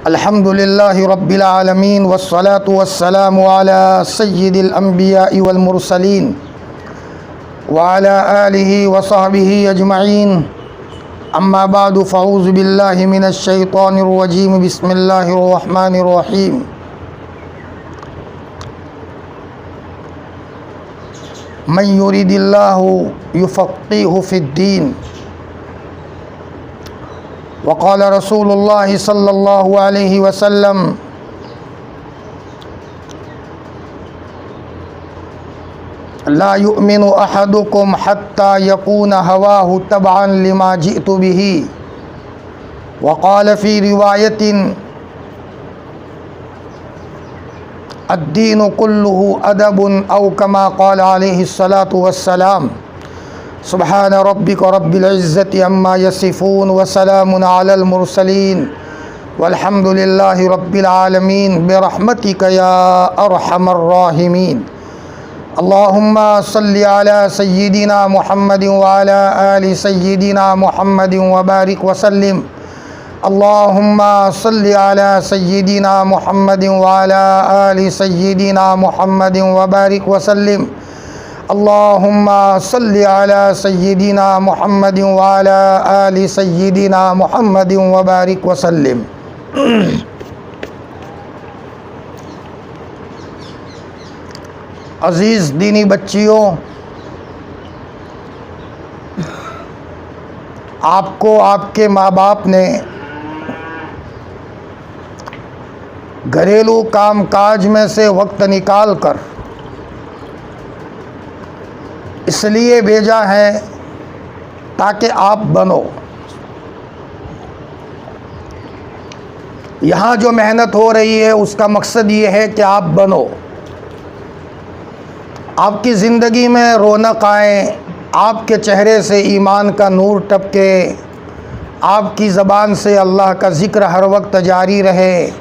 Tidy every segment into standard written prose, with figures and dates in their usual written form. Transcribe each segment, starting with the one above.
अल्हम्दुलिल्लाहि रब्बिल आलमीन वस्सलातु वस्सलामु अला सय्यिदिल अंबिया'i वल मुरसलीन व अला आलिहि व सहबिहि अजमईन। अम्मा बादु फ़अऊज़ु बिल्लाहि मिनश शैतानिर रजीम। बिस्मिल्लाहिर रहमानिर रहीम। मन युरिदिल्लाहु युफ़क़्क़िहु फ़िद्दीन। वक़ाल रसूलुल्लाहि सल्लल्लाहु अलैहि वसल्लम ला युमिनु अहदुकुम हत्ता यकूना हवाहु तबअन लिमा जिअतु बिही। वक़ाल फ़ी रिवायतिन अद्दीनु कुल्लुहु अदबुन औ कमा क़ाल अलैहिस्सलातु वस्सलाम। सुब्हान रब्बिक रब्बिल इज़्ज़ति अम्मा यसिफ़ून व सलामुन अलल मुरसलीन वल्हम्दुलिल्लाहि रब्बिल आलमीन बिरहमतिक या अरहमर राहिमीन। अल्लाहुम्मा सल्लि अला सय्यिदिना मुहम्मदिन व अला आलि सय्यिदिना मुहम्मदिन व बारिक व सल्लिम। अल्लाहुम्मा सल्लि अला सय्यिदिना मुहम्मदिन व अला आलि सय्यिदिना मुहम्मदिन व बारिक व सल्लिम। अल्लाहुम्मा सल्लि अला सय्यिदिना मुहम्मदिन व अला आलि सय्यिदिना मुहम्मदिन व बारिक व सल्लिम। अज़ीज़ दीनी बच्चियों, आपको आपके माँ बाप ने घरेलू काम काज में से वक्त निकाल कर इसलिए भेजा है ताकि आप बनो। यहाँ जो मेहनत हो रही है उसका मकसद ये है कि आप बनो, आपकी ज़िंदगी में रौनक आए, आपके चेहरे से ईमान का नूर टपके, आपकी ज़बान से अल्लाह का ज़िक्र हर वक्त जारी रहे,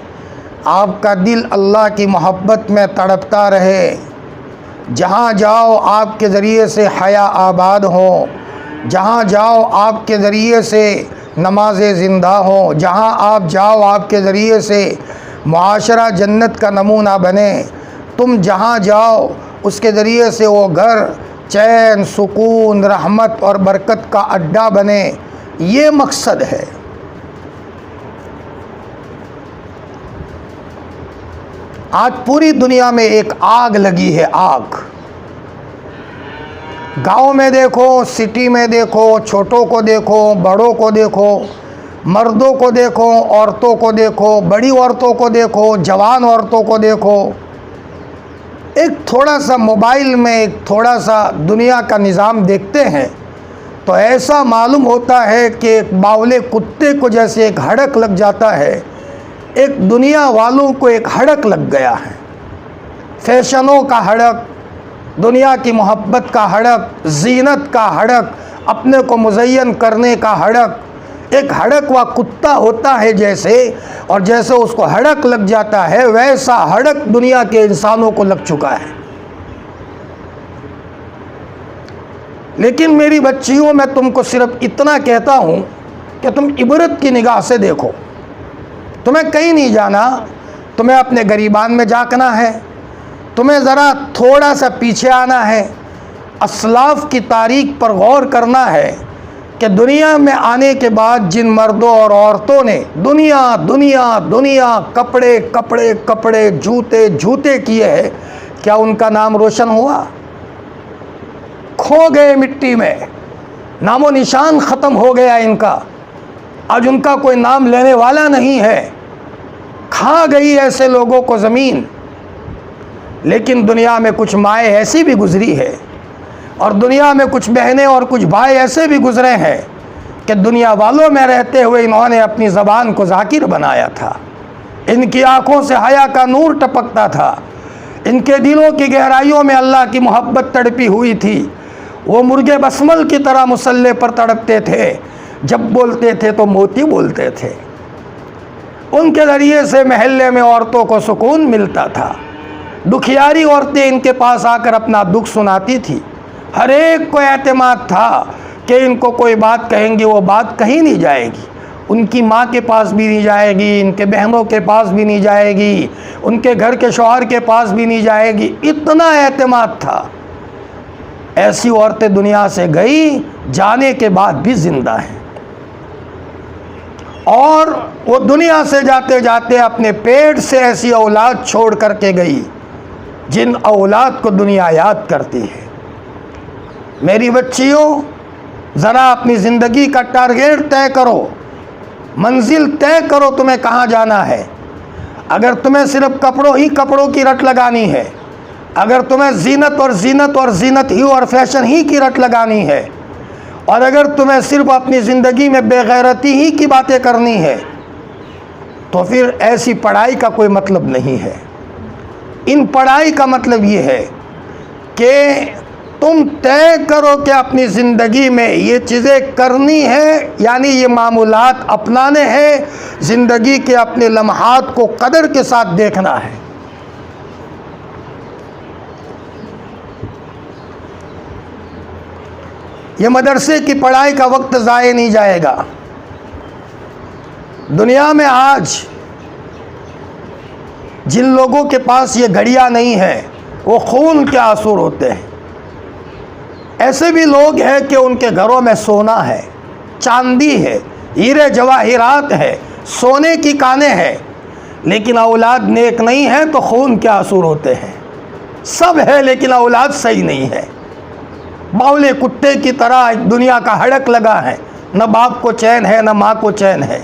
आपका दिल अल्लाह की मोहब्बत में तड़पता रहे। जहाँ जाओ आपके ज़रिए से हया आबाद हो, जहाँ जाओ आपके ज़रिए से नमाज़ें ज़िंदा हो, जहाँ आप जाओ आपके ज़रिए से मुआशरा जन्नत का नमूना बने। तुम जहाँ जाओ उसके ज़रिए से वो घर चैन सुकून रहमत और बरकत का अड्डा बने, ये मकसद है। आज पूरी दुनिया में एक आग लगी है, आग। गांव में देखो, सिटी में देखो, छोटों को देखो, बड़ों को देखो, मर्दों को देखो, औरतों को देखो, बड़ी औरतों को देखो, जवान औरतों को देखो। एक थोड़ा सा मोबाइल में एक थोड़ा सा दुनिया का निज़ाम देखते हैं तो ऐसा मालूम होता है कि एक बावले कुत्ते को जैसे एक हड़क लग जाता है, एक दुनिया वालों को एक हड़क लग गया है। फैशनों का हड़क, दुनिया की मोहब्बत का हड़क, जीनत का हड़क, अपने को मुज़य्यन करने का हड़क। एक हड़क व कुत्ता होता है जैसे, और जैसे उसको हड़क लग जाता है वैसा हड़क दुनिया के इंसानों को लग चुका है। लेकिन मेरी बच्चियों, मैं तुमको सिर्फ इतना कहता हूँ कि तुम इबरत की निगाह से देखो। तुम्हें कहीं नहीं जाना, तुम्हें अपने गरीबान में झांकना है, तुम्हें ज़रा थोड़ा सा पीछे आना है, असलाफ़ की तारीख़ पर गौर करना है कि दुनिया में आने के बाद जिन मर्दों और औरतों ने दुनिया दुनिया दुनिया कपड़े कपड़े कपड़े जूते जूते किए हैं, क्या उनका नाम रोशन हुआ? खो गए मिट्टी में, नामो निशान ख़त्म हो गया इनका। आज उनका कोई नाम लेने वाला नहीं है, खा गई ऐसे लोगों को ज़मीन। लेकिन दुनिया में कुछ माएँ ऐसी भी गुज़री है और दुनिया में कुछ बहनें और कुछ भाई ऐसे भी गुज़रे हैं कि दुनिया वालों में रहते हुए इन्होंने अपनी ज़बान को ज़ाकिर बनाया था। इनकी आँखों से हया का नूर टपकता था, इनके दिलों की गहराइयों में अल्लाह की मोहब्बत तड़पी हुई थी। वो मुर्गे बसमल की तरह मुसल्ले पर तड़पते थे, जब बोलते थे तो मोती बोलते थे। उनके ज़रिए से महल्ले में औरतों को सुकून मिलता था। दुखियारी औरतें इनके पास आकर अपना दुख सुनाती थी। हर एक को एतमाद था कि इनको कोई बात कहेंगे वो बात कहीं नहीं जाएगी। उनकी माँ के पास भी नहीं जाएगी, इनके बहनों के पास भी नहीं जाएगी, उनके घर के शौहर के पास भी नहीं जाएगी। इतना एतमाद था। ऐसी औरतें दुनिया से गई, जाने के बाद भी जिंदा हैं, और वो दुनिया से जाते जाते अपने पेट से ऐसी औलाद छोड़ करके गई जिन औलाद को दुनिया याद करती है। मेरी बच्चियों, ज़रा अपनी ज़िंदगी का टारगेट तय करो, मंजिल तय करो, तुम्हें कहाँ जाना है। अगर तुम्हें सिर्फ कपड़ों की रट लगानी है, अगर तुम्हें जीनत और जीनत ही और फैशन ही की रट लगानी है, और अगर तुम्हें सिर्फ अपनी ज़िंदगी में बेगैरती ही की बातें करनी है, तो फिर ऐसी पढ़ाई का कोई मतलब नहीं है। इन पढ़ाई का मतलब ये है कि तुम तय करो कि अपनी ज़िंदगी में ये चीज़ें करनी है, यानी ये मामूलात अपनाने हैं, ज़िंदगी के अपने लम्हात को कदर के साथ देखना है। ये मदरसे की पढ़ाई का वक्त ज़ाया नहीं जाएगा। दुनिया में आज जिन लोगों के पास ये घड़ियाँ नहीं है, वो खून के आंसू होते हैं। ऐसे भी लोग हैं कि उनके घरों में सोना है, चांदी है, हीरे जवाहिरात है, सोने की कानें हैं, लेकिन औलाद नेक नहीं है तो खून के आंसू होते हैं। सब है लेकिन औलाद सही नहीं है। बावले कुत्ते की तरह दुनिया का हड़क लगा है, न बाप को चैन है न माँ को चैन है।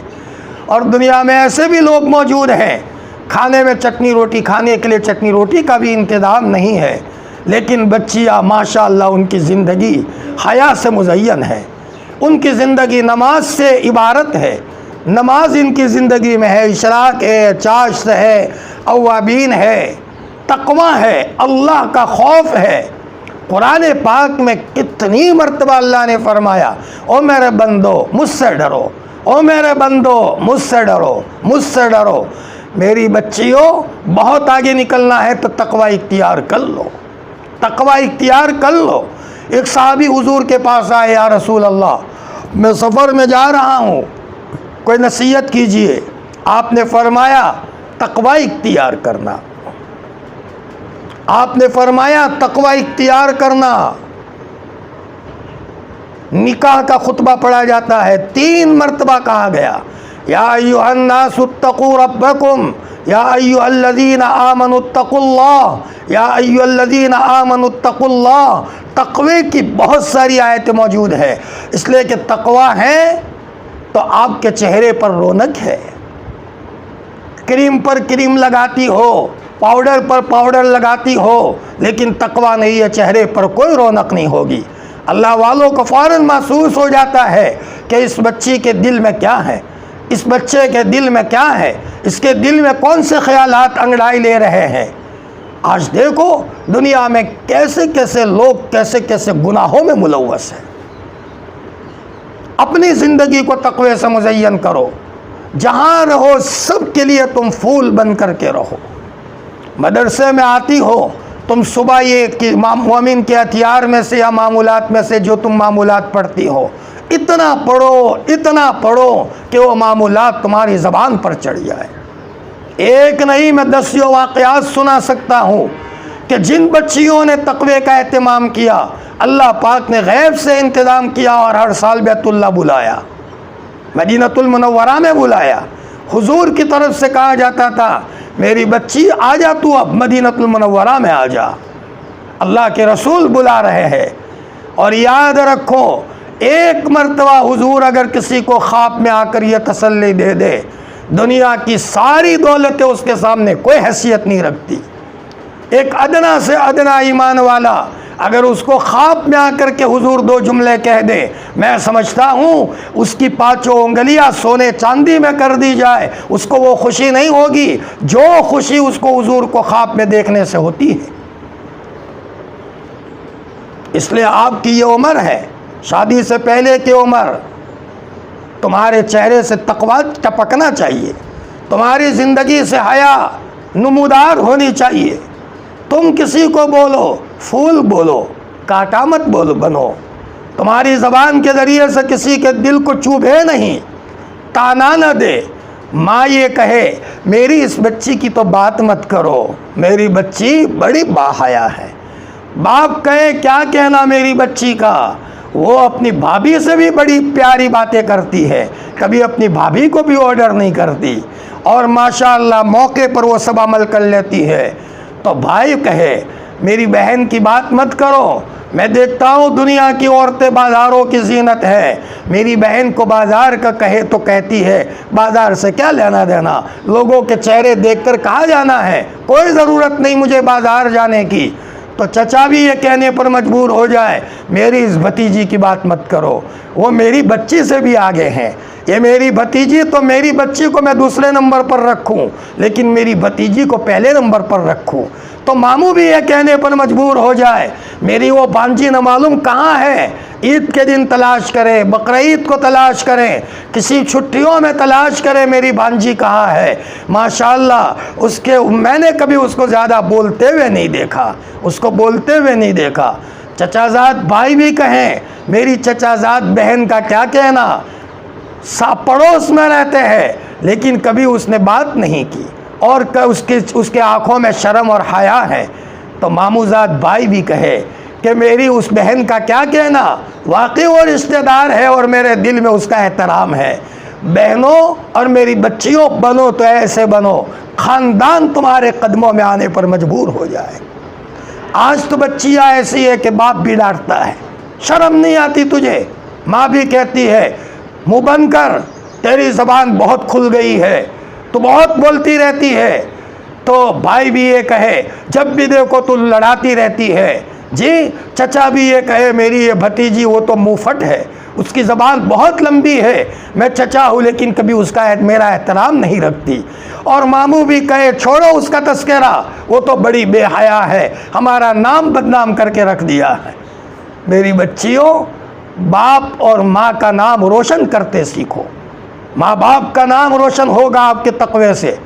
और दुनिया में ऐसे भी लोग मौजूद हैं, खाने में चटनी रोटी, खाने के लिए चटनी रोटी का भी इंतज़ाम नहीं है, लेकिन बच्चियाँ माशाअल्लाह उनकी ज़िंदगी हया से मुज़य्यन है। उनकी ज़िंदगी नमाज से इबारत है। नमाज इनकी ज़िंदगी में है, इशराक है, चाश्त है, अव्वाबीन है, तक़वा है, अल्लाह का खौफ है। कुरान पाक में कितनी मर्तबा अल्लाह ने फरमाया, ओ मेरे बंदो मुझसे डरो, ओ मेरे बंदो मुझसे डरो, मुझसे डरो। मेरी बच्चियों, बहुत आगे निकलना है तो तक़वा इख्तियार कर लो, तक़वा इख्तियार कर लो। एक साहबी हुजूर के पास आए, या रसूल अल्लाह, मैं सफ़र में जा रहा हूँ, कोई नसीहत कीजिए। आपने फरमाया तक़वा इख्तियार करना, आपने फरमाया तक़वा इख्तियार करना। निकाह का खुतबा पढ़ा जाता है, 3 मरतबा कहा गया, या अय्युहन्नासुत्तकू रब्बकुम, या अय्युहल्लज़ीना आमनुत्तकुल्लाह, या अय्युहल्लज़ीना आमनुत्तकुल्लाह। तक़वे की बहुत सारी आयतें मौजूद है, इसलिए कि तक़वा है तो आपके चेहरे पर रौनक है। क्रीम पर क्रीम लगाती हो, पाउडर पर पाउडर लगाती हो, लेकिन तक़वा नहीं है, चेहरे पर कोई रौनक नहीं होगी। अल्लाह वालों को फ़ौरन महसूस हो जाता है कि इस बच्ची के दिल में क्या है, इस बच्चे के दिल में क्या है, इसके दिल में कौन से ख्यालात अंगड़ाई ले रहे हैं। आज देखो दुनिया में कैसे कैसे लोग कैसे कैसे गुनाहों में मुलव्वस हैं। अपनी ज़िंदगी को तक़वे से मुज़य्यन करो, जहाँ रहो सब के लिए तुम फूल बन कर के रहो। मदरसे में आती हो तुम, सुबह ये कि मोमिन के हथियार में से या मामूलात में से जो तुम मामूलात पढ़ती हो, इतना पढ़ो कि वो मामूलात तुम्हारी ज़बान पर चढ़ जाए। एक नहीं, मैं 10 वाक़यात सुना सकता हूँ कि जिन बच्चियों ने तक़वे का एहतमाम किया, अल्लाह पाक ने गैब से इंतज़ाम किया और हर साल बैतुल्लाह बुलाया, मदीनतुल मुनव्वरा में बुलाया। हुजूर की तरफ से कहा जाता था, मेरी बच्ची आ जा, तू अब मदीनतुल मुनव्वरा में आ जा, अल्लाह के रसूल बुला रहे हैं। और याद रखो, एक मरतबा हुजूर अगर किसी को ख्वाब में आकर यह तसल्ली दे दे, दुनिया की सारी दौलतें उसके सामने कोई हैसियत नहीं रखती। एक अदना से अदना ईमान वाला अगर उसको ख्वाब में आकर के हुजूर 2 जुमले कह दे, मैं समझता हूँ उसकी 5 उंगलियाँ सोने चांदी में कर दी जाए, उसको वो खुशी नहीं होगी जो खुशी उसको हुजूर को ख्वाब में देखने से होती है। इसलिए आपकी ये उम्र है, शादी से पहले की उम्र, तुम्हारे चेहरे से तक़वा टपकना चाहिए, तुम्हारी ज़िंदगी से हया नमूदार होनी चाहिए। तुम किसी को बोलो, फूल बोलो, कांटा मत बोलो बनो। तुम्हारी ज़बान के ज़रिए से किसी के दिल को चुभे नहीं, ताना न दे। माँ ये कहे मेरी इस बच्ची की तो बात मत करो, मेरी बच्ची बड़ी बाहया है। बाप कहे क्या कहना मेरी बच्ची का, वो अपनी भाभी से भी बड़ी प्यारी बातें करती है, कभी अपनी भाभी को भी ऑर्डर नहीं करती, और माशाअल्लाह मौके पर वो सब अमल कर लेती है। तो भाई कहे मेरी बहन की बात मत करो, मैं देखता हूँ दुनिया की औरतें बाज़ारों की जीनत है, मेरी बहन को बाज़ार का कहे तो कहती है बाज़ार से क्या लेना देना, लोगों के चेहरे देखकर कहाँ जाना है, कोई ज़रूरत नहीं मुझे बाज़ार जाने की। तो चचा भी ये कहने पर मजबूर हो जाए मेरी इस भतीजी की बात मत करो, वो मेरी बच्ची से भी आगे हैं, ये मेरी भतीजी, तो मेरी बच्ची को मैं दूसरे नंबर पर रखूं, लेकिन मेरी भतीजी को पहले नंबर पर रखूं। तो मामू भी ये कहने पर मजबूर हो जाए मेरी वो भांजी न मालूम कहाँ है, ईद के दिन तलाश करें, बकरीद को तलाश करें, किसी छुट्टियों में तलाश करें मेरी भांजी कहाँ है। माशाअल्लाह उसके मैंने कभी उसको ज़्यादा बोलते हुए नहीं देखा, उसको बोलते हुए नहीं देखा। चचाजाद भाई भी कहें मेरी चचाजाद बहन का क्या कहना, पड़ोस में रहते हैं, लेकिन कभी उसने बात नहीं की और उसके आँखों में शर्म और हया है। तो मामूजाद भाई भी कहे कि मेरी उस बहन का क्या कहना, वाकई वो रिश्तेदार है और मेरे दिल में उसका एहतराम है। बहनों और मेरी बच्चियों बनो तो ऐसे बनो ख़ानदान तुम्हारे कदमों में आने पर मजबूर हो जाए। आज तो बच्चियाँ ऐसी है कि बाप भी डांटता है, शर्म नहीं आती तुझे, माँ भी कहती है मुँह बंद कर, तेरी ज़बान बहुत खुल गई है, तो बहुत बोलती रहती है। तो भाई भी ये कहे जब भी देखो तू लड़ाती रहती है। जी चचा भी ये कहे मेरी ये भतीजी वो तो मुँहफट है, उसकी ज़बान बहुत लंबी है, मैं चचा हूँ लेकिन कभी उसका मेरा एहतराम नहीं रखती। और मामू भी कहे छोड़ो उसका तस्करा, वो तो बड़ी बेहया है, हमारा नाम बदनाम करके रख दिया है। मेरी बच्चियों, बाप और माँ का नाम रोशन करते सीखो। माँ बाप का नाम रोशन होगा आपके तक़वे से,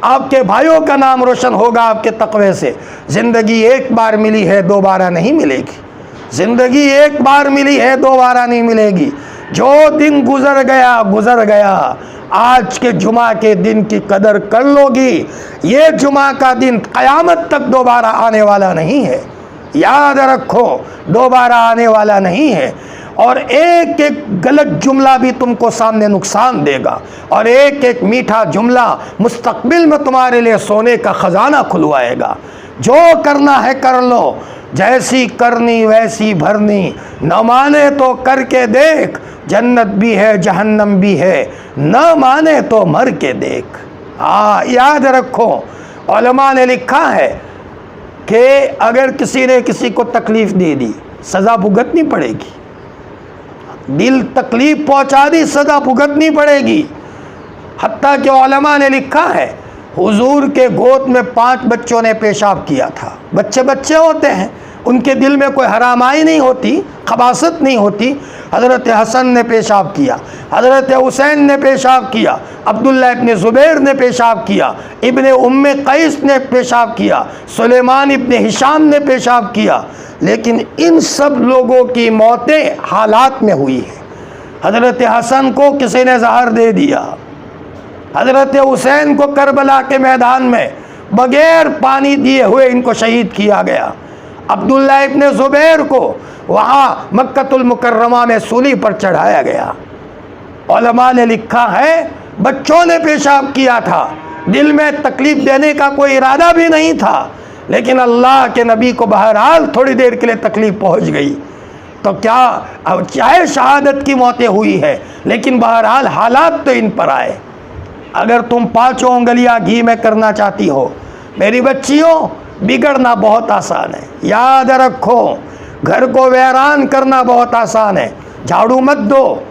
आपके भाइयों का नाम रोशन होगा आपके तक़वे से। ज़िंदगी एक बार मिली है दोबारा नहीं मिलेगी, ज़िंदगी एक बार मिली है दोबारा नहीं मिलेगी। जो दिन गुज़र गया गुज़र गया, आज के जुमा के दिन की कदर कर लोगी, ये जुमा का दिन क़यामत तक दोबारा आने वाला नहीं है, याद रखो दोबारा आने वाला नहीं है। और एक एक गलत जुमला भी तुमको सामने नुकसान देगा, और एक एक मीठा जुमला मुस्तकबिल में तुम्हारे लिए सोने का ख़जाना खुलवाएगा। जो करना है कर लो, जैसी करनी वैसी भरनी, न माने तो करके देख, जन्नत भी है जहन्नम भी है, न माने तो मर के देख। याद रखो उलमा ने लिखा है कि अगर किसी ने किसी को तकलीफ़ दे दी सज़ा भुगतनी पड़ेगी, दिल तकलीफ पहुंचा दी सज़ा भुगतनी पड़ेगी। हत्ता कि उलमा ने लिखा है हुजूर के गोद में 5 बच्चों ने पेशाब किया था। बच्चे बच्चे होते हैं, उनके दिल में कोई हरामाई नहीं होती, खबासत नहीं होती। हज़रत हसन ने पेशाब किया, हज़रत हुसैन ने पेशाब किया, अब्दुल्ला इब्न ज़ुबैर ने पेशाब किया, इब्न उम्मे क़ैस ने पेशाब किया, सुलेमान इब्न हिशाम ने पेशाब किया। लेकिन इन सब लोगों की मौतें हालात में हुई है। हज़रत हसन को किसी ने जहर दे दिया, हज़रत हुसैन को करबला के मैदान में बग़ैर पानी दिए हुए इनको शहीद किया गया। अब्दुल्ला इब्न ज़ुबैर को वहाँ मक्कतुल मुकर्रमा में सूली पर चढ़ाया गया। उलमा ने लिखा है बच्चों ने पेशाब किया था, दिल में तकलीफ़ देने का कोई इरादा भी नहीं था, लेकिन अल्लाह के नबी को बहरहाल थोड़ी देर के लिए तकलीफ़ पहुँच गई। तो क्या अब चाहे शहादत की मौतें हुई है, लेकिन बहरहाल हालात तो इन पर आए। अगर तुम 5 उंगलियां घी में करना चाहती हो मेरी बच्चियों, बिगड़ना बहुत आसान है। याद रखो घर को वीरान करना बहुत आसान है। झाड़ू मत दो,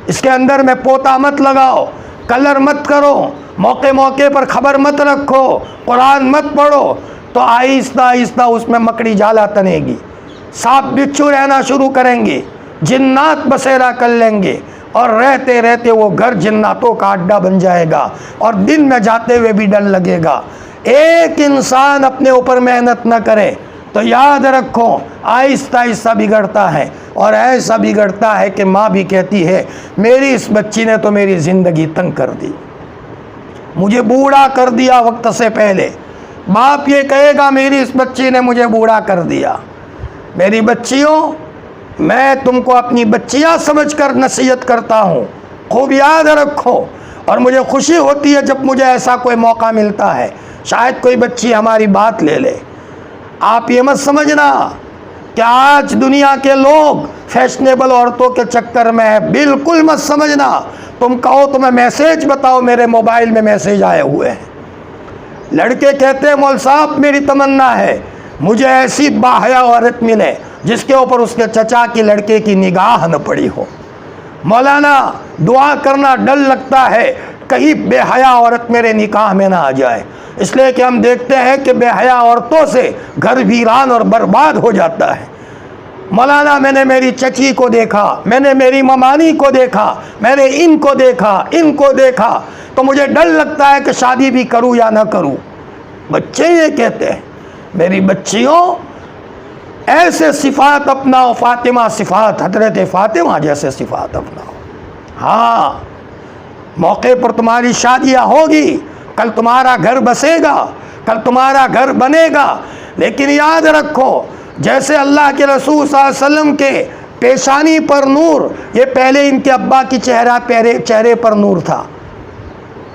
इसके अंदर में पोता मत लगाओ, कलर मत करो, मौके मौके पर खबर मत रखो, कुरान मत पढ़ो, तो आहिस्ता आहिस्ता उसमें मकड़ी जाला तनेगी, सांप बिच्छू रहना शुरू करेंगे, जिन्नात बसेरा कर लेंगे, और रहते रहते वो घर जिन्नातों का अड्डा बन जाएगा, और दिन में जाते हुए भी डर लगेगा। एक इंसान अपने ऊपर मेहनत न करे, तो याद रखो आहिस्ता आहिस्ता बिगड़ता है, और ऐसा बिगड़ता है कि माँ भी कहती है मेरी इस बच्ची ने तो मेरी ज़िंदगी तंग कर दी, मुझे बूढ़ा कर दिया वक्त से पहले। बाप ये कहेगा मेरी इस बच्ची ने मुझे बूढ़ा कर दिया। मेरी बच्चियों, मैं तुमको अपनी बच्चियाँ समझकर नसीहत करता हूँ, खूब याद रखो। और मुझे खुशी होती है जब मुझे ऐसा कोई मौका मिलता है, शायद कोई बच्ची हमारी बात ले ले। आप ये मत समझना कि आज दुनिया के लोग फैशनेबल औरतों के चक्कर में है, बिल्कुल मत समझना। तुम कहो तो मैं मैसेज बताओ, मेरे मोबाइल में मैसेज आए हुए हैं। लड़के कहते हैं मौल साहब मेरी तमन्ना है मुझे ऐसी बाहया औरत मिले जिसके ऊपर उसके चचा की लड़के की निगाह न पड़ी हो। मौलाना दुआ करना डर लगता है कहीं बेहया औरत मेरे निकाह में ना आ जाए, इसलिए कि हम देखते हैं कि बेहया औरतों से घर वीरान और बर्बाद हो जाता है। मौलाना मैंने मेरी चची को देखा, मैंने मेरी ममानी को देखा, मैंने इनको देखा, तो मुझे डर लगता है कि शादी भी करूं या ना करूं। बच्चे ये कहते हैं। मेरी बच्चियों, ऐसे सिफात अपनाओ फातिमा सिफात, हजरत फातिमा जैसे सिफात अपनाओ। हाँ, मौके पर तुम्हारी शादियाँ होगी, कल तुम्हारा घर बसेगा, कल तुम्हारा घर बनेगा। लेकिन याद रखो जैसे अल्लाह के रसूल सल्लल्लाहु अलैहि वसल्लम के पेशानी पर नूर, ये पहले इनके अब्बा की चेहरे पर नूर था,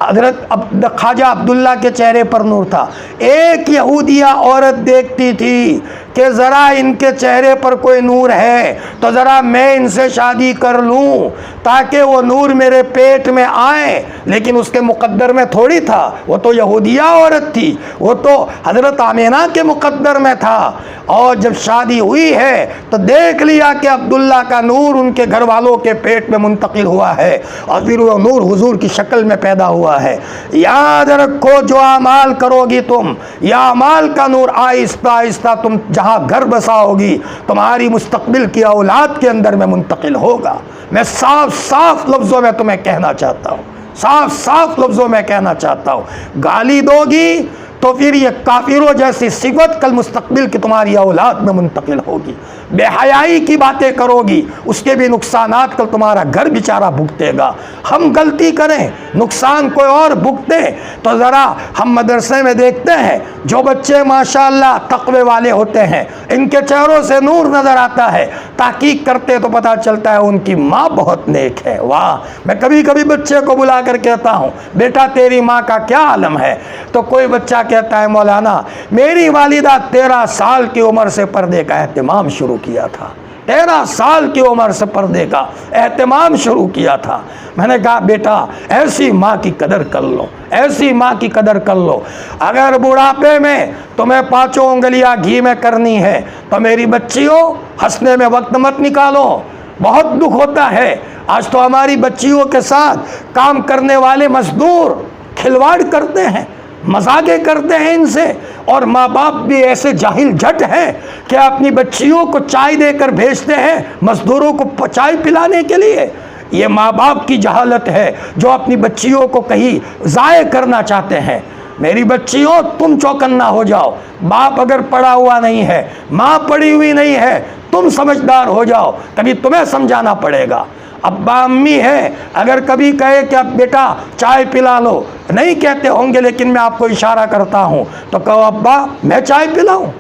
हजरत ख्वाजा अब्दुल्ला के चेहरे पर नूर था। एक यहूदिया औरत देखती थी कि ज़रा इनके चेहरे पर कोई नूर है तो ज़रा मैं इनसे शादी कर लूँ ताकि वो नूर मेरे पेट में आए, लेकिन उसके मुकद्दर में थोड़ी था, वो तो यहूदिया औरत थी, वो तो हज़रत आमिना के मुकद्दर में था। और जब शादी हुई है तो देख लिया कि अब्दुल्ला का नूर उनके घर वालों के पेट में मुंतकिल हुआ है और फिर वो नूर हुजूर की शक्ल में पैदा हुआ है। याद रखो जो अमाल करोगी तुम, या अमाल का नूर आहिस्ता आहिस्ता तुम जहाँ घर बसाओगी तुम्हारी मुस्तकबिल की औलाद के अंदर में मुंतकिल होगा। मैं साफ साफ लफ्ज़ों में तुम्हें कहना चाहता हूँ, साफ साफ लफ्ज़ों में कहना चाहता हूँ। गाली दोगी तो फिर ये काफिरों जैसी सिफत कल मुस्तकबिल की तुम्हारी औलाद में मुंतकिल होगी। बेहयाई की बातें करोगी उसके भी नुकसानात कल तुम्हारा घर बेचारा भुगतेगा। हम गलती करें नुकसान कोई और भुगते तो ज़रा हम मदरसे में देखते हैं जो बच्चे माशाअल्लाह तक़वे वाले होते हैं, इनके चेहरों से नूर नज़र आता है, तहकीक करते तो पता चलता है उनकी माँ बहुत नेक है। वाह, मैं कभी कभी बच्चे को बुला कर कहता हूँ बेटा तेरी माँ का क्या आलम है, तो कोई बच्चा कहता है मौलाना मेरी वालिदा 13 साल की उम्र से पर्दे का एहतमाम शुरू किया था, 13 साल की उम्र से पर्दे का एहतमाम शुरू किया था। मैंने कहा बेटा ऐसी माँ की कदर कर लो, ऐसी माँ की कदर कर लो। अगर बुढ़ापे में तुम्हें 5 उंगलियाँ घी में करनी है तो मेरी बच्चियों हंसने में वक्त मत निकालो। बहुत दुख होता है आज तो हमारी बच्चियों के साथ काम करने वाले मजदूर खिलवाड़ करते हैं, मजाके करते हैं इनसे, और माँ बाप भी ऐसे जाहिल जट हैं कि अपनी बच्चियों को चाय देकर भेजते हैं मजदूरों को चाय पिलाने के लिए। ये माँ बाप की जहालत है जो अपनी बच्चियों को कहीं ज़ाय करना चाहते हैं। मेरी बच्चियों तुम चौकन्ना हो जाओ, बाप अगर पढ़ा हुआ नहीं है, माँ पढ़ी हुई नहीं है, तुम समझदार हो जाओ, कभी तुम्हें समझाना पड़ेगा। अब्बा अम्मी है अगर कभी कहे कि अब बेटा चाय पिला लो, नहीं कहते होंगे लेकिन मैं आपको इशारा करता हूँ, तो कहो अब्बा मैं चाय पिलाऊँ,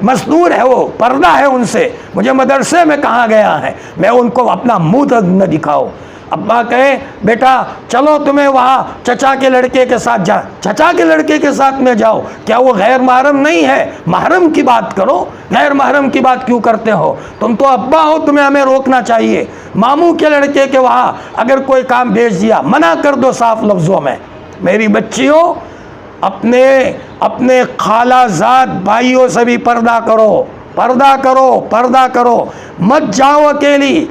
मजदूर है वो, पर्दा है उनसे, मुझे मदरसे में कहाँ गया है, मैं उनको अपना मुँह तक न दिखाओ। अब्बा कहे बेटा चलो तुम्हें वहाँ चचा के लड़के के साथ जा, चचा के लड़के के साथ में जाओ, क्या वो गैर महरम नहीं है, महरम की बात करो, गैर महरम की बात क्यों करते हो, तुम तो अब्बा हो, तुम्हें हमें रोकना चाहिए। मामू के लड़के के वहाँ अगर कोई काम भेज दिया मना कर दो साफ लफ्ज़ों में। मेरी बच्चियों अपने अपने खालाजाद भाइयों से भी पर्दा करो, पर्दा करो, पर्दा करो, मत जाओ अकेली,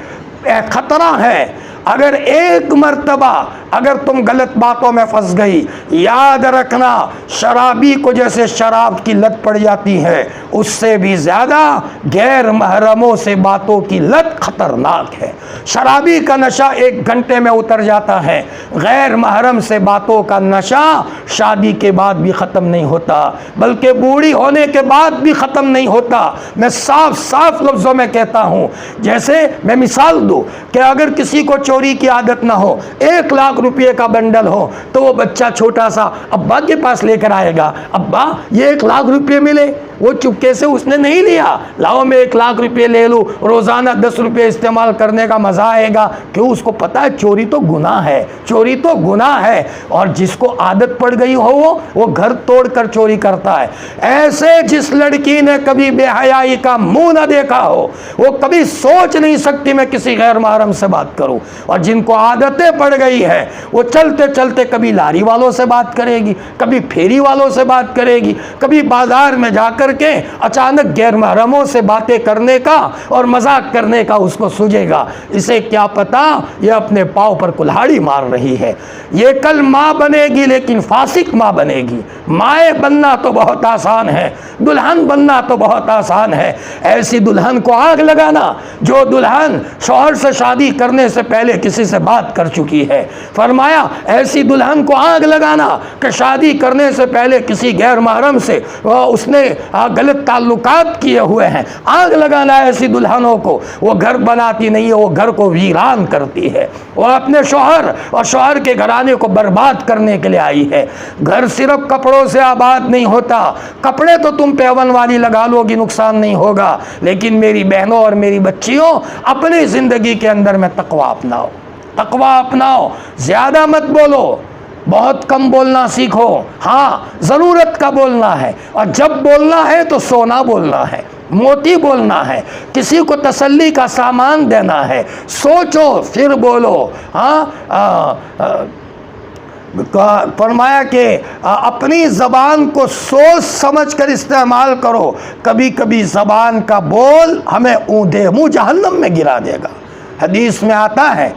खतरा है। अगर एक मर्तबा अगर तुम गलत बातों में फंस गई, याद रखना शराबी को जैसे शराब की लत पड़ जाती है, उससे भी ज़्यादा गैर महरमों से बातों की लत खतरनाक है। शराबी का नशा 1 घंटे में उतर जाता है, गैर महरम से बातों का नशा शादी के बाद भी ख़त्म नहीं होता, बल्कि बूढ़ी होने के बाद भी ख़त्म नहीं होता। मैं साफ साफ लफ्ज़ों में कहता हूँ, जैसे मैं मिसाल दूँ कि अगर किसी को चोरी की आदत ना हो, 1 लाख रुपये का बंडल हो, तो वो बच्चा छोटा सा अब्बा के पास लेकर आएगा, अब्बा ये 1 लाख रुपये मिले, वो चुपके से उसने नहीं लिया, लाओ मैं 1 लाख रुपये ले लूँ, रोज़ाना 10 रुपये इस्तेमाल करने का मज़ा आएगा। क्यों? उसको पता है चोरी तो गुनाह है, चोरी तो गुनाह है। और जिसको आदत पड़ गई हो वो घर तोड़ कर चोरी करता है। ऐसे जिस लड़की ने कभी बेहयाई का मुंह न देखा हो, वो कभी सोच नहीं सकती मैं किसी गैर महरम से बात करूं। और जिनको आदतें पड़ गई है, वो चलते चलते कभी लारी वालों से बात करेगी, कभी फेरी वालों से बात करेगी, कभी बाजार में जाकर के अचानक गैर महरमों से बातें करने का और मजाक करने का उसको सूझेगा। इसे क्या पता ये अपने पाँव पर कुल्हाड़ी मार रही है। ये कल माँ बनेगी लेकिन फासिक माँ बनेगी। माए बनना तो बहुत आसान है, दुल्हन बनना तो बहुत आसान है। ऐसी दुल्हन को आग लगाना जो दुल्हन शौहर से शादी करने से पहले किसी से बात कर चुकी है। फरमाया ऐसी दुल्हन को आग लगाना कि शादी करने से पहले किसी गैर महरम से उसने गलत ताल्लुकात किए हुए हैं। आग लगाना ऐसी दुल्हनों को, वो घर बनाती नहीं है, वो घर को वीरान करती है। वो अपने शौहर और शौहर के घराने को बर्बाद करने के लिए आई है। घर सिर्फ कपड़ों से आबाद नहीं होता, कपड़े तो तुम पेवन वाली लगा लोगी, नुकसान नहीं होगा, लेकिन मेरी बहनों और मेरी बच्चियों, अपनी ज़िंदगी के अंदर में तकवा अपनाओ, तकवा अपनाओ। ज़्यादा मत बोलो, बहुत कम बोलना सीखो। हाँ, ज़रूरत का बोलना है, और जब बोलना है तो सोना बोलना है, मोती बोलना है, किसी को तसल्ली का सामान देना है। सोचो फिर बोलो। हाँ, फरमाया कि अपनी ज़बान को सोच समझ कर इस्तेमाल करो। कभी कभी ज़बान का बोल हमें ऊंधे मुँह जहन्नम में गिरा देगा। हदीस में आता है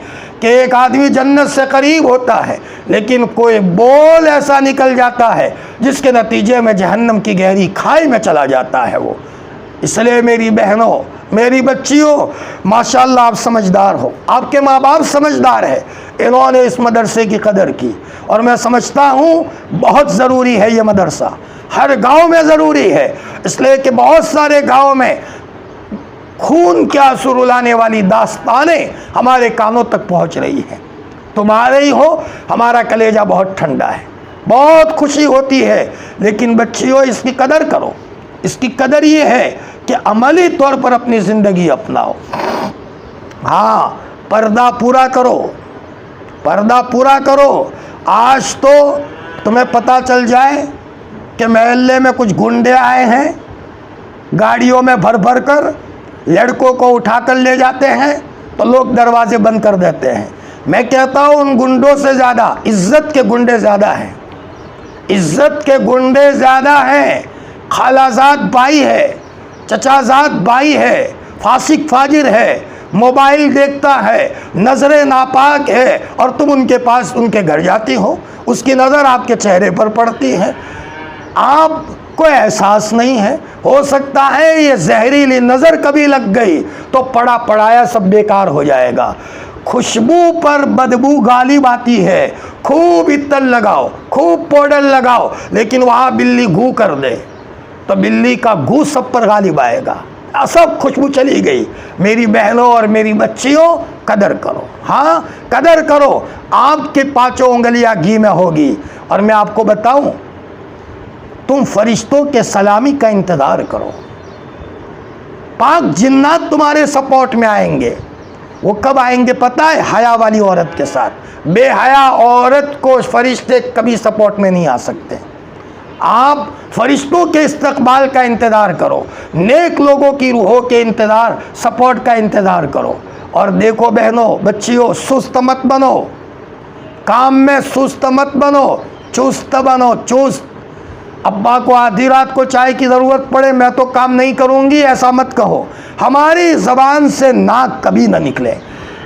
कि एक आदमी जन्नत से करीब होता है, लेकिन कोई बोल ऐसा निकल जाता है जिसके नतीजे में जहन्नम की गहरी खाई में चला जाता है वो। इसलिए मेरी बहनों, मेरी बच्चियों, माशाअल्लाह आप समझदार हो, आपके माँ बाप समझदार है, इन्होंने इस मदरसे की कदर की। और मैं समझता हूँ बहुत ज़रूरी है ये मदरसा, हर गांव में ज़रूरी है, इसलिए कि बहुत सारे गांव में खून के आंसू रुलाने वाली दास्तानें हमारे कानों तक पहुंच रही हैं। तुम्हारे ही हो, हमारा कलेजा बहुत ठंडा है, बहुत खुशी होती है, लेकिन बच्चियों इसकी कदर करो। इसकी कदर ये है कि अमली तौर पर अपनी ज़िंदगी अपनाओ। हाँ, पर्दा पूरा करो, पर्दा पूरा करो। आज तो तुम्हें पता चल जाए कि मोहल्ले में कुछ गुंडे आए हैं, गाड़ियों में भर भर कर लड़कों को उठाकर ले जाते हैं, तो लोग दरवाजे बंद कर देते हैं। मैं कहता हूँ उन गुंडों से ज़्यादा इज़्ज़त के गुंडे ज़्यादा हैं, इज़्ज़त के गुंडे ज़्यादा हैं। खालाजाद भाई है, चचाजाद भाई है, फासिक फाजिर है, मोबाइल देखता है, नज़रें नापाक है, और तुम उनके पास उनके घर जाती हो, उसकी नज़र आपके चेहरे पर पड़ती है, आपको एहसास नहीं है। हो सकता है ये जहरीली नज़र कभी लग गई तो पड़ा पड़ाया सब बेकार हो जाएगा। खुशबू पर बदबू गालिब आती है। खूब इत्तर लगाओ, खूब पाउडर लगाओ, लेकिन वहाँ बिल्ली गू कर दे तो बिल्ली का गू सब पर गालिब आएगा, सब खुशबू चली गई। मेरी बहनों और मेरी बच्चियों, कदर करो। हाँ, कदर करो। आपके 5 उंगलियां घी में होगी। और मैं आपको बताऊं, तुम फरिश्तों के सलामी का इंतज़ार करो, पाक जिन्नात तुम्हारे सपोर्ट में आएंगे। वो कब आएंगे पता है? हया वाली औरत के साथ। बेहया औरत को फरिश्ते कभी सपोर्ट में नहीं आ सकते। आप फरिश्तों के इस्तकबाल का इंतज़ार करो, नेक लोगों की रूहों के इंतज़ार, सपोर्ट का इंतज़ार करो। और देखो बहनों, बच्चियों, सुस्त मत बनो, काम में सुस्त मत बनो, चुस्त बनो, चुस्त। अब्बा को आधी रात को चाय की ज़रूरत पड़े, मैं तो काम नहीं करूँगी, ऐसा मत कहो। हमारी ज़बान से नाक कभी न निकले।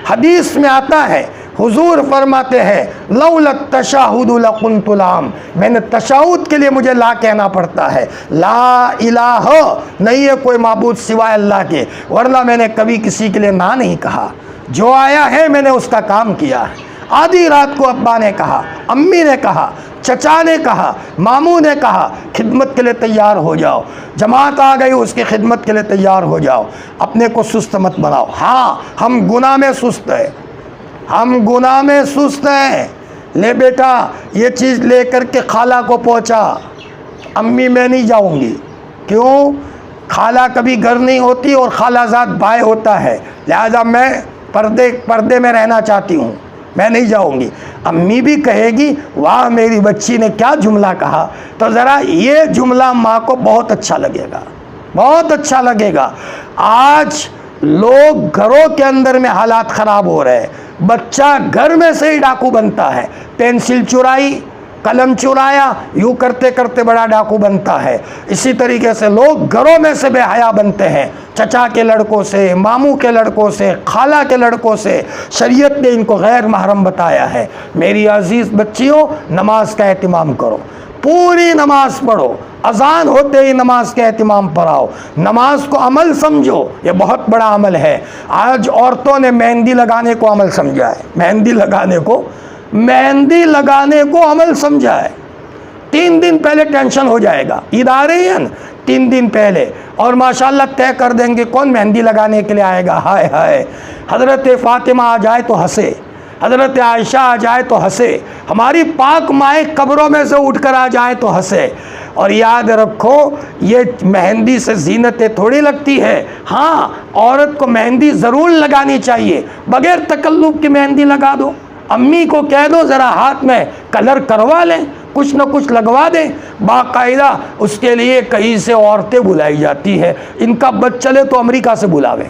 हदीस में आता है हुजूर फरमाते हैं लौलत तशाहुदु लकुन्तुल आम, मैंने तशाहुद के लिए मुझे ला कहना पड़ता है, ला इलाहा, नहीं है कोई माबूद सिवाय अल्लाह के, वरना मैंने कभी किसी के लिए ना नहीं कहा। जो आया है मैंने उसका काम किया है। आधी रात को अब्बा ने कहा, अम्मी ने कहा, चचा ने कहा, मामू ने कहा, खिदमत के लिए तैयार हो जाओ। जमात आ गई, उसकी खिदमत के लिए तैयार हो जाओ। अपने को सुस्त मत बनाओ। हाँ, हम गुनाह में सुस्त हैं, हम गुनाह में सुस्त हैं। ले बेटा ये चीज़ ले करके खाला को पहुँचा। अम्मी मैं नहीं जाऊँगी। क्यों? खाला कभी घर नहीं होती और खालाजाद बाय होता है, लिहाजा मैं पर्दे में रहना चाहती हूँ, मैं नहीं जाऊँगी। अम्मी भी कहेगी वाह मेरी बच्ची ने क्या जुमला कहा, तो ज़रा ये जुमला माँ को बहुत अच्छा लगेगा, बहुत अच्छा लगेगा। आज लोग घरों के अंदर में हालात ख़राब हो रहे हैं। बच्चा घर में से ही डाकू बनता है। पेंसिल चुराई, कलम चुराया, यूँ करते करते बड़ा डाकू बनता है। इसी तरीके से लोग घरों में से बेहया बनते हैं, चचा के लड़कों से, मामू के लड़कों से, खाला के लड़कों से। शरीयत ने इनको गैर महरम बताया है। मेरी अजीज़ बच्चियों, नमाज का एहतिमाम करो, पूरी नमाज पढ़ो, अजान होते ही नमाज के एहतिमाम पर आओ। नमाज को अमल समझो, ये बहुत बड़ा अमल है। आज औरतों ने मेहंदी लगाने को अमल समझा है, मेहंदी लगाने को अमल समझा है। 3 दिन पहले टेंशन हो जाएगा, ईद आ रही है ना, 3 दिन पहले, और माशाल्लाह तय कर देंगे कौन मेहंदी लगाने के लिए आएगा। हाय हाय, हज़रत फ़ातिमा आ जाए तो हंसे, हज़रत आयशा आ जाए तो हंसे, हमारी पाक माएँ कब्रों में से उठकर आ जाए तो हंसे। और याद रखो ये मेहंदी से ज़ीनतें थोड़ी लगती है। हाँ, औरत को मेहंदी ज़रूर लगानी चाहिए, बग़ैर तकल्लुफ़ की मेहंदी लगा दो। अम्मी को कह दो ज़रा हाथ में कलर करवा लें, कुछ न कुछ लगवा दें। बाकायदा उसके लिए कहीं से औरतें बुलाई जाती है। इनका बच चले तो अमेरिका से बुलावे,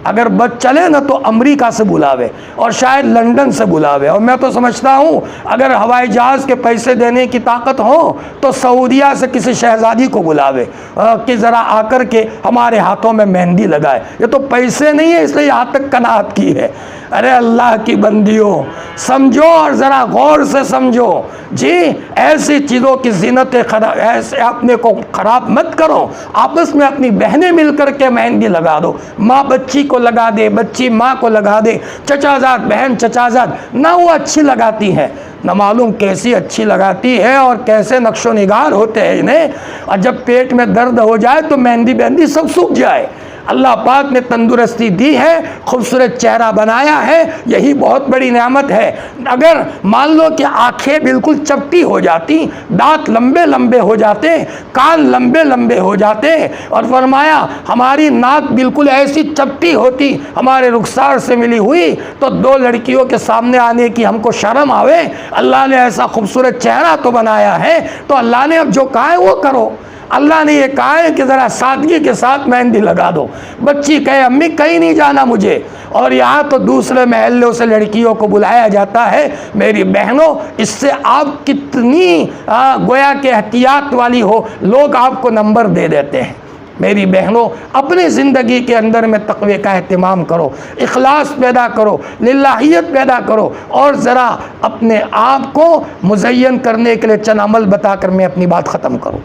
अगर बच चले ना तो अमेरिका से बुलावे और शायद लंदन से बुलावे। और मैं तो समझता हूँ अगर हवाई जहाज़ के पैसे देने की ताकत हो तो सऊदिया से किसी शहज़ादी को बुलावे कि ज़रा आकर के हमारे हाथों में मेहंदी लगाए। ये तो पैसे नहीं है इसलिए यहाँ तक कनात की है। अरे अल्लाह की बंदियों, समझो और ज़रा गौर से समझो जी। ऐसी चीज़ों की ज़ीनतें ऐसे अपने को ख़राब मत करो। आपस में अपनी बहनें मिल कर के मेहंदी लगा दो। माँ बच्ची को लगा दे, बच्ची माँ को लगा दे, चचाजाद बहन चचाजाद ना वो अच्छी लगाती हैं, न मालूम कैसी अच्छी लगाती है और कैसे नक्शो निगार होते हैं इन्हें। और जब पेट में दर्द हो जाए तो मेहंदी बहंदी सब सूख जाए। अल्लाह पाक ने तंदुरुस्ती दी है, खूबसूरत चेहरा बनाया है, यही बहुत बड़ी नेमत है। अगर मान लो कि आंखें बिल्कुल चपटी हो जाती, दांत लंबे लंबे हो जाते, कान लंबे लंबे हो जाते, और फरमाया हमारी नाक बिल्कुल ऐसी चपटी होती हमारे रुखसार से मिली हुई, तो 2 लड़कियों के सामने आने की हमको शर्म आवे। अल्लाह ने ऐसा खूबसूरत चेहरा तो बनाया है, तो अल्लाह ने अब जो कहा है वो करो। अल्लाह ने ये कहा है कि ज़रा सादगी के साथ मेहंदी लगा दो। बच्ची कहे अम्मी कहीं नहीं जाना मुझे, और यहाँ तो दूसरे महल्लों से लड़कियों को बुलाया जाता है। मेरी बहनों, इससे आप कितनी गोया के एहतियात वाली हो, लोग आपको नंबर दे देते हैं। मेरी बहनों, अपनी ज़िंदगी के अंदर में तक़वे का एहतिमाम करो, इखलास पैदा करो, लिल्लाहियत पैदा करो, और ज़रा अपने आप को मुज़य्यन करने के लिए चंद अमल बताकर मैं अपनी बात ख़त्म करूँ।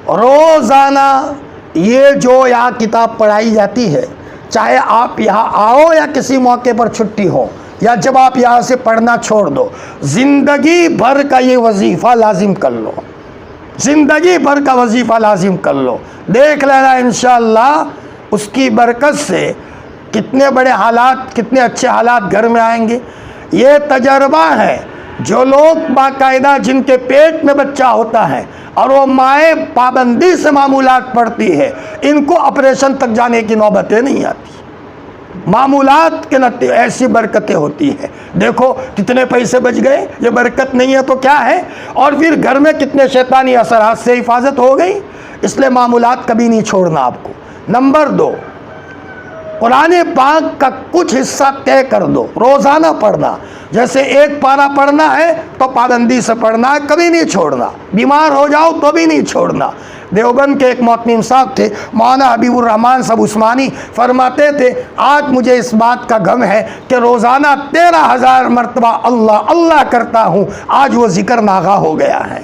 रोज़ाना ये जो यहाँ किताब पढ़ाई जाती है, चाहे आप यहाँ आओ या किसी मौके पर छुट्टी हो, या जब आप यहाँ से पढ़ना छोड़ दो, ज़िंदगी भर का ये वजीफ़ा लाजिम कर लो, ज़िंदगी भर का वजीफ़ा लाजिम कर लो। देख लेना इंशाअल्लाह उसकी बरकत से कितने बड़े हालात, कितने अच्छे हालात घर में आएंगे। ये तजर्बा है। जो लोग बाकायदा, जिनके पेट में बच्चा होता है और वो माएँ पाबंदी से मामूलात पढ़ती है, इनको ऑपरेशन तक जाने की नौबतें नहीं आती। मामूलात के नतीजे ऐसी बरकतें होती है। देखो कितने पैसे बच गए, ये बरकत नहीं है तो क्या है। और फिर घर में कितने शैतानी असरात से हिफाजत हो गई। इसलिए मामूलात कभी नहीं छोड़ना आपको। नंबर 2, कुरान पाक का कुछ हिस्सा तय कर दो, रोज़ाना पढ़ना। जैसे 1 पारा पढ़ना है तो पाबंदी से पढ़ना है, कभी नहीं छोड़ना। बीमार हो जाओ तो भी नहीं छोड़ना। देवबंद के एक मोहतमिम साहब थे, मौलाना हबीबुर रहमान साहब उस्मानी, फरमाते थे आज मुझे इस बात का गम है कि रोज़ाना 13,000 मरतबा अल्लाह अल्लाह करता हूँ, आज वो जिक्र नागा हो गया है,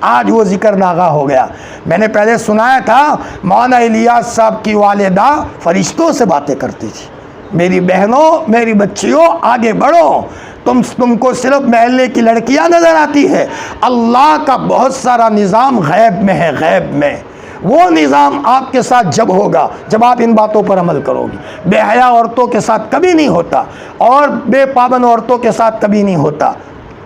आज वो जिक्र नागा हो गया। मैंने पहले सुनाया था मौलाना इलियास साहब की वालिदा फरिश्तों से बातें करती थी, मेरी बहनों मेरी बच्चियों आगे बढ़ो, तुमको सिर्फ महल्ले की लड़कियां नज़र आती है, अल्लाह का बहुत सारा निज़ाम गैब में है, गैब में। वो निज़ाम आपके साथ जब होगा जब आप इन बातों पर अमल करोगे। बेहया औरतों के साथ कभी नहीं होता और बेपाबंद औरतों के साथ कभी नहीं होता।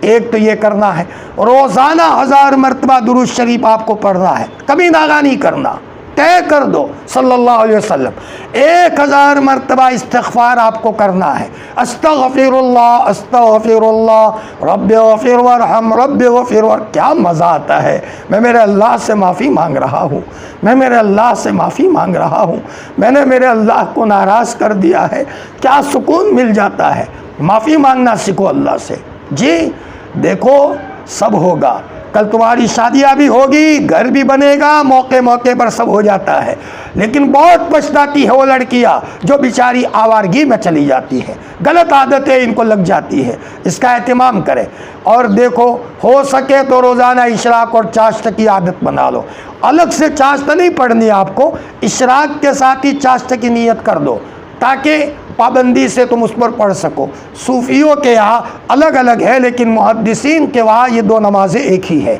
एक तो ये करना है, रोज़ाना 1000 मरतबा दुरूद शरीफ आपको पढ़ना है, कभी नागा नहीं करना, तय कर दो सल्लल्लाहु अलैहि वसल्लम। 1000 मरतबा इस्तिग़फ़ार आपको करना है, अस्तग़फ़िरुल्लाह अस्तग़फ़िरुल्लाह रब्बिग़फ़िर वरहम रब्बिग़फ़िर वर। क्या मज़ा आता है, मैं मेरे अल्लाह से माफ़ी मांग रहा हूँ, मैं मेरे अल्लाह से माफ़ी मांग रहा हूँ, मैंने मेरे अल्लाह को नाराज़ कर दिया है, क्या सुकून मिल जाता है। माफ़ी मांगना सीखो अल्लाह से। जी देखो सब होगा, कल तुम्हारी शादियाँ भी होगी, घर भी बनेगा, मौके मौके पर सब हो जाता है, लेकिन बहुत पछताती है वो लड़कियाँ जो बेचारी आवारगी में चली जाती है, गलत आदतें इनको लग जाती है। इसका एहतमाम करें और देखो हो सके तो रोज़ाना इशराक और चाश्त की आदत बना लो। अलग से चाश्त नहीं पढ़नी आपको, इशराक के साथ ही चाश्त की नीयत कर दो ताकि पाबंदी से तुम उस पर पढ़ सको। सूफियों के यहाँ अलग अलग है, लेकिन मुहद्दिसीन के वहाँ ये 2 नमाजें एक ही है।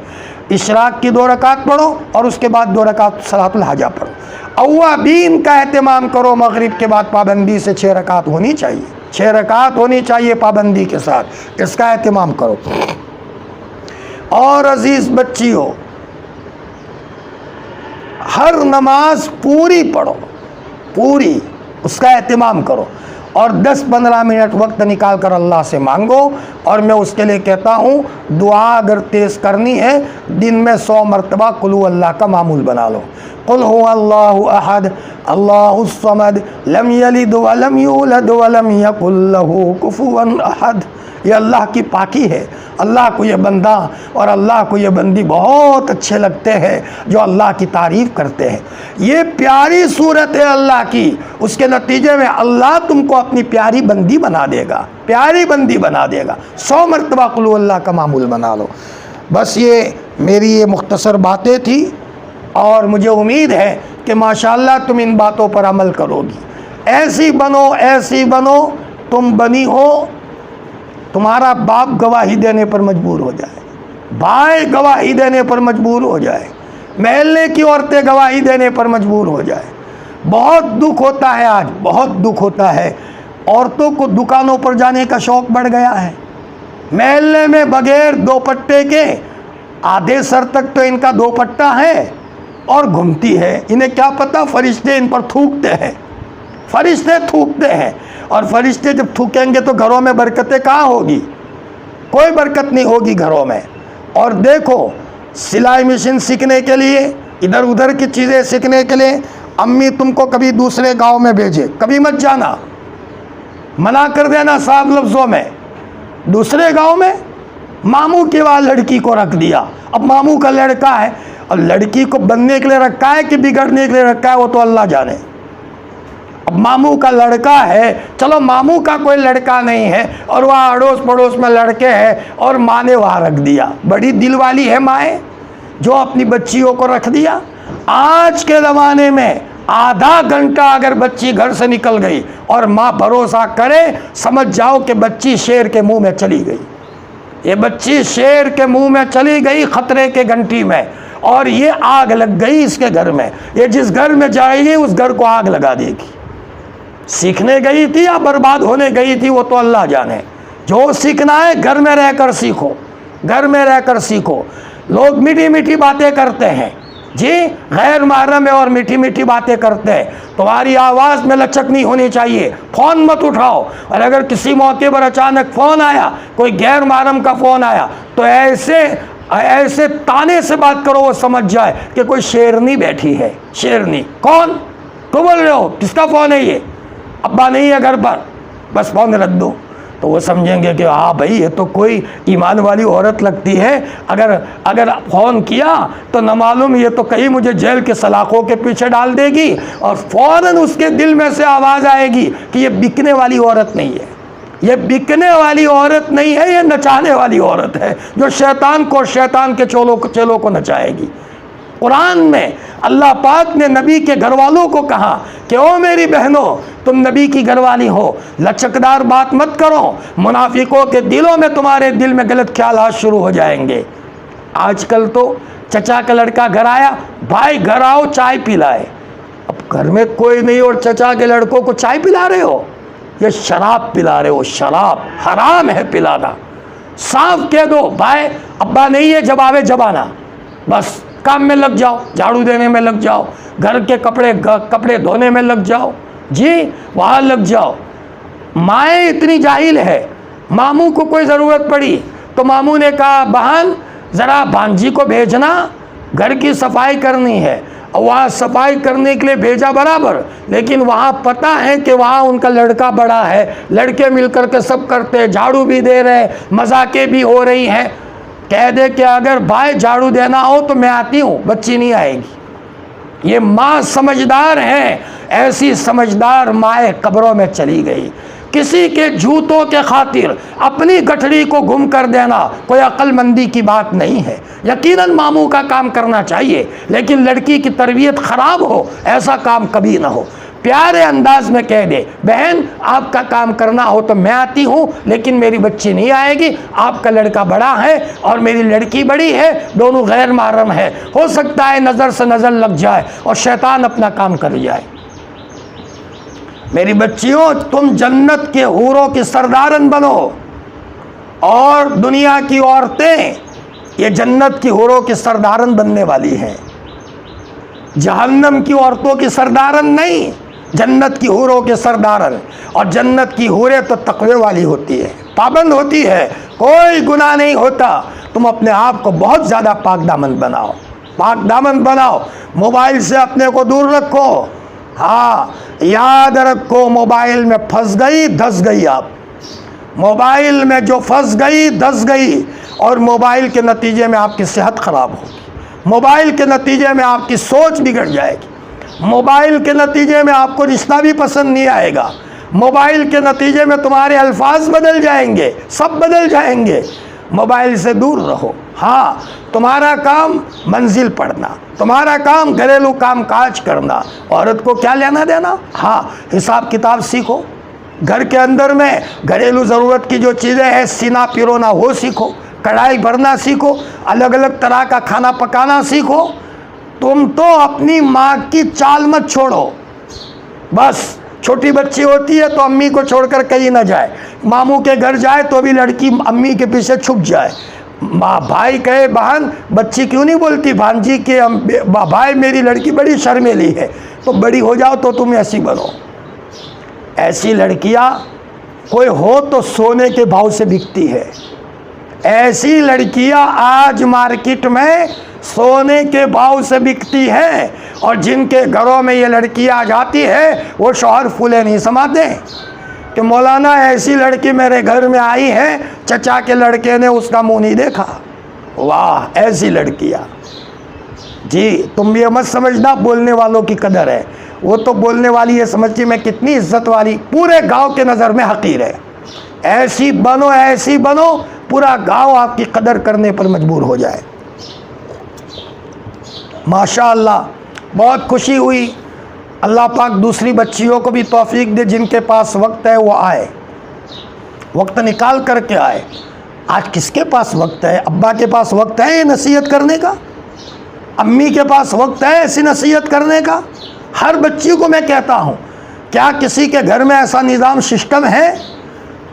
इशराक की 2 रकात पढ़ो और उसके बाद 2 रकात सलातुल हाजा पढ़ो। अव्वाबीन का एहतमाम करो, मगरिब के बाद पाबंदी से 6 रकात होनी चाहिए, 6 रकात होनी चाहिए पाबंदी के साथ, इसका एहतमाम करो। और अजीज़ बच्चियों, हर नमाज पूरी पढ़ो, पूरी, उसका एहतमाम करो और 10-15 मिनट वक्त निकाल कर अल्लाह से मांगो। और मैं उसके लिए कहता हूँ दुआ अगर तेज़ करनी है दिन में 100 मरतबा कुल अल्लाह का मामूल बना लो। कुल हुवल्लाहु अहद अल्लाहुस समद लम यलिद वलम यूलद वलम यकुल लहू कुफुवन अहद। ये अल्लाह की पाकी है, अल्लाह को ये बंदा और अल्लाह को ये बंदी बहुत अच्छे लगते हैं जो अल्लाह की तारीफ़ करते हैं। ये प्यारी सूरत है अल्लाह की, उसके नतीजे में अल्लाह तुमको अपनी प्यारी बंदी बना देगा, प्यारी बंदी बना देगा। 100 मरतबा कुल अल्लाह का मामूल बना लो। बस ये मेरी ये मुख्तसर बातें थी और मुझे उम्मीद है कि माशाअल्लाह तुम इन बातों पर अमल करोगी। ऐसी बनो तुम बनी हो, तुम्हारा बाप गवाही देने पर मजबूर हो जाए, भाई गवाही देने पर मजबूर हो जाए, महल्ले की औरतें गवाही देने पर मजबूर हो जाए। बहुत दुख होता है, आज बहुत दुख होता है, औरतों को दुकानों पर जाने का शौक़ बढ़ गया है। महल्ले में बगैर दोपट्टे के आधे सर तक तो इनका दोपट्टा है और घूमती है। इन्हें क्या पता फरिश्ते इन पर थूकते हैं, फरिश्ते थूकते हैं। और फरिश्ते जब थूकेंगे तो घरों में बरकतें कहाँ होगी, कोई बरकत नहीं होगी घरों में। और देखो सिलाई मशीन सीखने के लिए, इधर उधर की चीज़ें सीखने के लिए अम्मी तुमको कभी दूसरे गांव में भेजे, कभी मत जाना, मना कर देना साफ लफ्ज़ों में। दूसरे गांव में मामू के वहाँ लड़की को रख दिया, अब मामू का लड़का है और लड़की को बनने के लिए रखा है कि बिगड़ने के लिए रखा है वो तो अल्लाह जाने। अब मामू का लड़का है, चलो मामू का कोई लड़का नहीं है और वहाँ अड़ोस पड़ोस में लड़के हैं और माँ ने वहाँ रख दिया। बड़ी दिल वाली है माएँ जो अपनी बच्चियों को रख दिया। आज के ज़माने में आधा घंटा अगर बच्ची घर से निकल गई और माँ भरोसा करे, समझ जाओ कि बच्ची शेर के मुंह में चली गई। ये बच्ची शेर के मुंह में चली गई खतरे के घंटी में, और ये आग लग गई इसके घर में। ये जिस घर में जाएगी उस घर को आग लगा देगी। सीखने गई थी या बर्बाद होने गई थी वो तो अल्लाह जाने। जो सीखना है घर में रहकर सीखो, घर में रहकर सीखो। लोग मीठी मीठी बातें करते हैं जी, गैर महरम है और मीठी मीठी बातें करते हैं। तुम्हारी आवाज़ में लचक नहीं होनी चाहिए, फ़ोन मत उठाओ। और अगर किसी मौके पर अचानक फ़ोन आया, कोई गैर महरम का फ़ोन आया, तो ऐसे ताने से बात करो वो समझ जाए कि कोई शेरनी बैठी है। शेरनी कौन, तो बोल रहे हो, किसका फ़ोन है ये? अब्बा नहीं है घर पर, बस फ़ोन रख दो। तो वो समझेंगे कि हाँ भाई ये तो कोई ईमान वाली औरत लगती है। अगर फ़ोन किया तो न मालूम ये तो कहीं मुझे जेल के सलाखों के पीछे डाल देगी, और फ़ौरन उसके दिल में से आवाज़ आएगी कि ये बिकने वाली औरत नहीं है, ये बिकने वाली औरत नहीं है, ये नचाने वाली औरत है जो शैतान के चेलों को नचाएगी। कुरान में अल्लाह पाक ने नबी के घरवालों को कहा कि ओ मेरी बहनों, तुम नबी की घरवाली हो, लचकदार बात मत करो, मुनाफिकों के दिलों में तुम्हारे दिल में गलत ख्याल शुरू हो जाएंगे। आजकल तो चचा का लड़का घर आया, भाई घर आओ चाय पिलाए। अब घर में कोई नहीं और चचा के लड़कों को चाय पिला रहे हो, ये शराब पिला रहे हो। शराब हराम है पिलाना। साफ कह दो भाई अब्बा नहीं है, जब आवे जब आना, बस काम में लग जाओ, झाड़ू देने में लग जाओ, घर के कपड़े धोने में लग जाओ, जी वहाँ लग जाओ। माएँ इतनी जाहिल है, मामू को कोई ज़रूरत पड़ी तो मामू ने कहा बहन ज़रा भांजी को भेजना, घर की सफाई करनी है। और वहाँ सफाई करने के लिए भेजा बराबर, लेकिन वहाँ पता है कि वहाँ उनका लड़का बड़ा है, लड़के मिलकर के सब करते हैं, झाड़ू भी दे रहे, मजाकें भी हो रही हैं। कह दे कि अगर भाई झाड़ू देना हो तो मैं आती हूँ, बच्ची नहीं आएगी। ये माँ समझदार है, ऐसी समझदार माएँ कब्रों में चली गई। किसी के जूतों के खातिर अपनी गठरी को गुम कर देना कोई अक्लमंदी की बात नहीं है। यकीनन मामू का काम करना चाहिए, लेकिन लड़की की तरबियत ख़राब हो ऐसा काम कभी ना हो। प्यारे अंदाज में कह दे बहन आपका काम करना हो तो मैं आती हूँ, लेकिन मेरी बच्ची नहीं आएगी, आपका लड़का बड़ा है और मेरी लड़की बड़ी है, दोनों गैर महरम है, हो सकता है नज़र से नज़र लग जाए और शैतान अपना काम कर जाए। मेरी बच्चियों तुम जन्नत के हूरों की सरदारन बनो, और दुनिया की औरतें ये जन्नत की हूरों की सरदारन बनने वाली हैं, जहन्नम की औरतों की सरदारन नहीं, जन्नत की हूरों के सरदारन। और जन्नत की हूरें तो तकवे वाली होती है, पाबंद होती है, कोई गुनाह नहीं होता। तुम अपने आप को बहुत ज़्यादा पाक दामन बनाओ, पाक दामन बनाओ। मोबाइल से अपने को दूर रखो। हाँ याद रखो, मोबाइल में फंस गई धस गई आप, मोबाइल में जो फंस गई धस गई, और मोबाइल के नतीजे में आपकी सेहत ख़राब होगी, मोबाइल के नतीजे में आपकी सोच बिगड़ जाएगी, मोबाइल के नतीजे में आपको रिश्ता भी पसंद नहीं आएगा, मोबाइल के नतीजे में तुम्हारे अल्फाज बदल जाएंगे, सब बदल जाएंगे। मोबाइल से दूर रहो। हाँ तुम्हारा काम मंजिल पढ़ना, तुम्हारा काम घरेलू काम काज करना, औरत को क्या लेना देना। हाँ हिसाब किताब सीखो, घर के अंदर में घरेलू ज़रूरत की जो चीज़ें हैं सीना पिरोना वो सीखो, कढ़ाई भरना सीखो, अलग अलग तरह का खाना पकाना सीखो। तुम तो अपनी माँ की चाल मत छोड़ो। बस छोटी बच्ची होती है तो अम्मी को छोड़कर कहीं ना जाए, मामू के घर जाए तो भी लड़की अम्मी के पीछे छुप जाए। भाई कहे बहन बच्ची क्यों नहीं बोलती भांजी के भाई मेरी लड़की बड़ी शर्मेली है, तो बड़ी हो जाओ तो तुम ऐसी बनो। ऐसी लड़कियां कोई हो तो सोने के भाव से बिकती है। ऐसी लड़कियां आज मार्केट में सोने के भाव से बिकती है, और जिनके घरों में ये लड़कियां आ जाती है वो शौहर फूले नहीं समाते कि मौलाना ऐसी लड़की मेरे घर में आई है, चचा के लड़के ने उसका मुंह नहीं देखा। वाह ऐसी लड़कियां। जी तुम ये मत समझना बोलने वालों की कदर है, वो तो बोलने वाली ये समझती मैं कितनी इज्जत वाली, पूरे गांव के नज़र में हकीर है। ऐसी बनो, ऐसी बनो, पूरा गांव आपकी कदर करने पर मजबूर हो जाए। माशाअल्लाह बहुत खुशी हुई। अल्लाह पाक दूसरी बच्चियों को भी तौफीक दे, जिनके पास वक्त है वो आए, वक्त निकाल करके आए। आज किसके पास वक्त है? अब्बा के पास वक्त है ये नसीहत करने का, अम्मी के पास वक्त है ऐसी नसीहत करने का। हर बच्ची को मैं कहता हूँ, क्या किसी के घर में ऐसा निज़ाम सिस्टम है?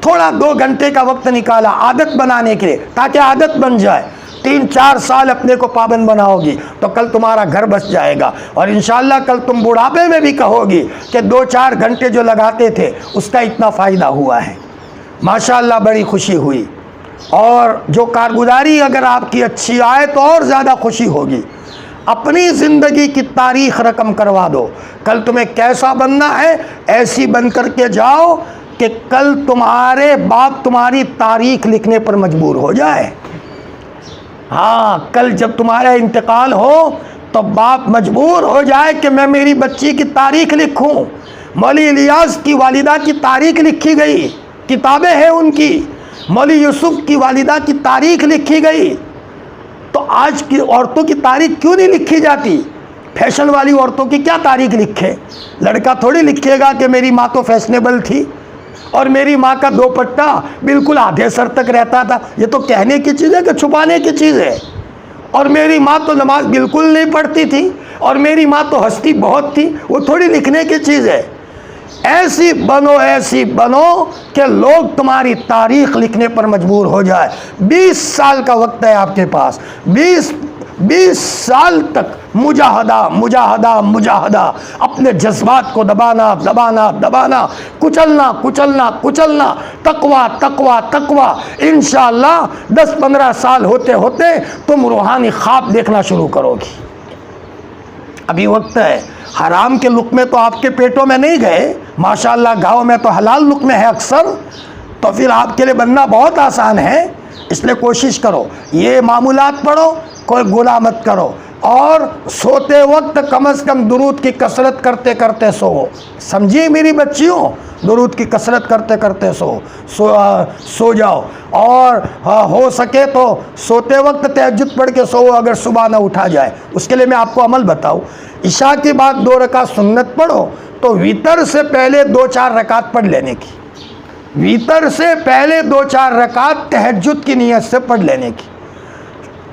थोड़ा 2 घंटे का वक्त निकाला आदत बनाने के लिए, ताकि आदत बन जाए। 3-4 साल अपने को पाबंद बनाओगी तो कल तुम्हारा घर बस जाएगा, और इंशाअल्लाह कल तुम बुढ़ापे में भी कहोगी कि 2-4 घंटे जो लगाते थे उसका इतना फ़ायदा हुआ है। माशाअल्लाह बड़ी खुशी हुई, और जो कारगुजारी अगर आपकी अच्छी आए तो और ज़्यादा खुशी होगी। अपनी ज़िंदगी की तारीख़ रकम करवा दो। कल तुम्हें कैसा बनना है ऐसी बन कर के जाओ कि कल तुम्हारे बाप तुम्हारी तारीख लिखने पर मजबूर हो जाए। हाँ, कल जब तुम्हारा इंतकाल हो तो बाप मजबूर हो जाए कि मैं मेरी बच्ची की तारीख लिखूं। मौली इलियास की वालिदा की तारीख लिखी गई, किताबें हैं उनकी। मौली यूसुफ की वालिदा की तारीख लिखी गई। तो आज की औरतों की तारीख क्यों नहीं लिखी जाती? फैशन वाली औरतों की क्या तारीख लिखे? लड़का थोड़ी लिखेगा कि मेरी माँ तो फैशनेबल थी और मेरी माँ का दुपट्टा बिल्कुल आधे सर तक रहता था। ये तो कहने की चीज़ है कि छुपाने की चीज़ है। और मेरी माँ तो नमाज बिल्कुल नहीं पढ़ती थी और मेरी माँ तो हंसती बहुत थी, वो थोड़ी लिखने की चीज़ है। ऐसी बनो कि लोग तुम्हारी तारीख लिखने पर मजबूर हो जाए। 20 साल का वक्त है आपके पास। 20 साल तक मुजाहदा, अपने जज्बात को दबाना, कुचलना, तकवा। इंशाअल्लाह 10-15 साल होते होते तुम रूहानी ख्वाब देखना शुरू करोगी। अभी वक्त है। हराम के लुक़्मे तो आपके पेटों में नहीं गए, माशाअल्लाह गाँव में तो हलाल लुक़्मे है अक्सर, तो फिर आपके लिए बनना बहुत आसान है। इसलिए कोशिश करो, ये मामूलात पढ़ो, कोई गुनाह मत करो, और सोते वक्त कम से कम दुरूद की कसरत करते करते सो। समझिए मेरी बच्चियों, दुरूद की कसरत करते करते सो जाओ। और हो सके तो सोते वक्त तहज्जुद पढ़ के सो, अगर सुबह ना उठा जाए। उसके लिए मैं आपको अमल बताऊं। इशा के बाद 2 रकात सुन्नत पढ़ो, तो वितर से पहले 2-4 रकात पढ़ लेने की। वितर से पहले 2-4 रकात तहज्जुद की नीयत से पढ़ लेने की।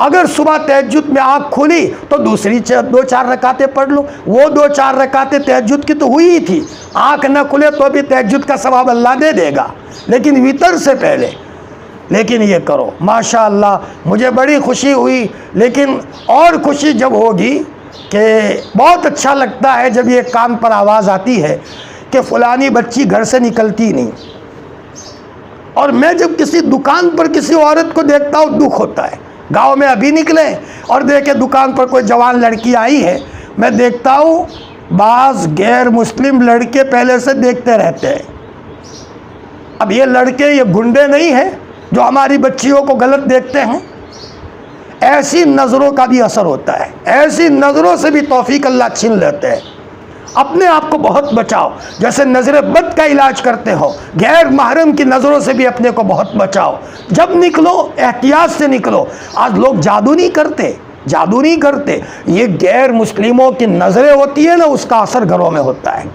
अगर सुबह तहज्जुद में आँख खुली तो दूसरी 2-4 रकातें पढ़ लो। वो 2-4 रकातें तहज्जुद की तो हुई ही थी, आँख न खुले तो भी तहज्जुद का सवाब अल्लाह दे देगा, लेकिन वितर से पहले। लेकिन ये करो, माशाअल्लाह मुझे बड़ी खुशी हुई। लेकिन और खुशी जब होगी कि बहुत अच्छा लगता है जब ये कान पर आवाज़ आती है कि फ़लानी बच्ची घर से निकलती नहीं। और मैं जब किसी दुकान पर किसी औरत को देखता हूँ दुख होता है। गांव में अभी निकले और देखे दुकान पर कोई जवान लड़की आई है, मैं देखता हूँ बाज़ गैर मुस्लिम लड़के पहले से देखते रहते हैं। अब ये लड़के ये गुंडे नहीं हैं जो हमारी बच्चियों को गलत देखते हैं। ऐसी नज़रों का भी असर होता है, ऐसी नज़रों से भी तौफीक अल्लाह छीन लेते हैं। अपने आप को बहुत बचाओ, जैसे नज़र बद का इलाज करते हो, गैर महरम की नज़रों से भी अपने को बहुत बचाओ। जब निकलो एहतियात से निकलो। आज लोग जादू नहीं करते, ये गैर मुस्लिमों की नज़रें होती है ना, उसका असर घरों में होता है।